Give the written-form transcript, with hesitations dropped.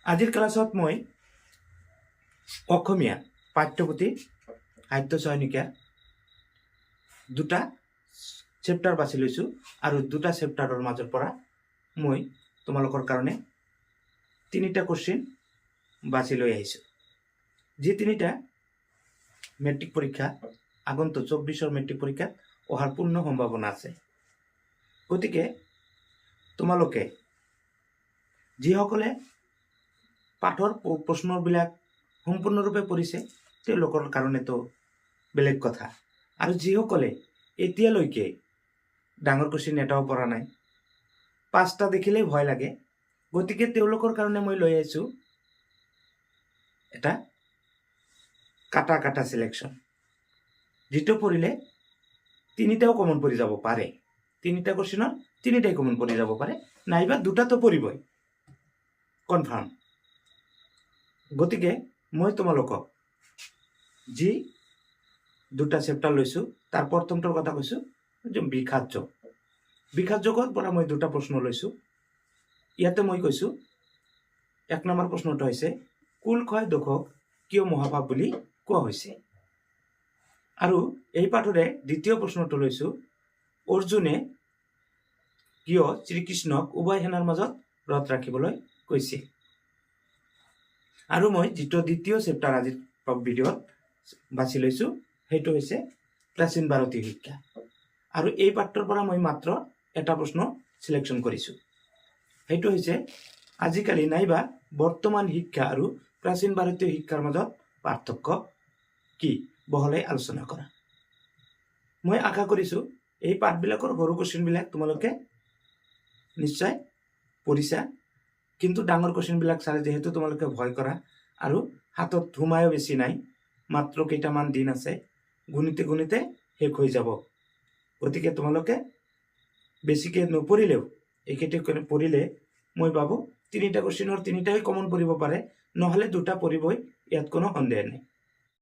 আজিৰ ক্লাছত মই অসমীয়া পাঠ্যপুথি সাহিত্য চয়নিকা দুটা চেপ্টাৰ বাছি লৈছোঁ আৰু দুটা চেপ্টাৰৰ মাজৰ পৰা মই তোমালোকৰ কাৰণে তিনিটা কোশ্চিন বাছি লৈ আহিছোঁ। যি তিনিটা মেট্ৰিক পৰীক্ষা আগন্তুক 24ৰ মেট্ৰিক পৰীক্ষাত অহাৰ পূৰ্ণ সম্ভাৱনা আছে। গতিকে তোমালোকে যিসকলে পাঠৰ প্ৰশ্নবিলাক সম্পূৰ্ণৰূপে পঢ়িছে তেওঁলোকৰ কাৰণেতো বেলেগ কথা, আৰু যিসকলে এতিয়ালৈকে ডাঙৰ কোশ্চিন এটাও পৰা নাই, 5টা দেখিলেই ভয় লাগে, গতিকে তেওঁলোকৰ কাৰণে মই লৈ আহিছোঁ এটা কাটা চিলেকশ্যন, যিটো পঢ়িলে তিনিটাও কমন পৰি যাব পাৰে। তিনিটা কোশ্চিনৰ তিনিটাই কমন পৰি যাব পাৰে, নাইবা দুটাতো পৰিবই কনফাৰ্ম। গতিকে মই তোমালোকক যি দুটা চেপ্টাৰ লৈছোঁ তাৰ প্ৰথমটোৰ কথা কৈছোঁ যে বিষাদ যোগৰ পৰা মই দুটা প্ৰশ্ন লৈছোঁ। ইয়াতে মই কৈছোঁ 1 নম্বৰ প্ৰশ্নটো হৈছে কুলক্ষয় দোষক কিয় মহাপাপ বুলি কোৱা হৈছে, আৰু এই পাঠৰে দ্বিতীয় প্ৰশ্নটো লৈছোঁ অৰ্জুনে কিয় শ্ৰীকৃষ্ণক উভয় সেনাৰ মাজত ব্ৰত ৰাখিবলৈ কৈছিল। আৰু মই যিটো দ্বিতীয় চেপ্টাৰ আজিৰ ভিডিঅ'ত বাছি লৈছোঁ সেইটো হৈছে প্ৰাচীন ভাৰতীয় শিক্ষা, আৰু এই পাঠটোৰ পৰা মই মাত্ৰ এটা প্ৰশ্ন চিলেকশ্যন কৰিছোঁ। সেইটো হৈছে আজিকালি নাইবা বৰ্তমান শিক্ষা আৰু প্ৰাচীন ভাৰতীয় শিক্ষাৰ মাজত পাৰ্থক্য কি, বহলাই আলোচনা কৰা। মই আশা কৰিছোঁ এই পাঠবিলাকৰ সৰু কোশ্চিনবিলাক তোমালোকে নিশ্চয় পঢ়িছা, কিন্তু ডাঙৰ কোশ্চিনবিলাক চালে যিহেতু তোমালোকে ভয় কৰা আৰু হাতত সময়ো বেছি নাই, মাত্ৰ কেইটামান দিন আছে, গুণিতে শেষ হৈ যাব। গতিকে তোমালোকে বেছিকৈ নপঢ়িলেও এইকেইটা পঢ়িলে মই ভাবোঁ তিনিটা কোশ্চিনৰ তিনিটাই কমন পৰিব পাৰে, নহ'লে দুটা পৰিবই, ইয়াত কোনো সন্দেহ নাই।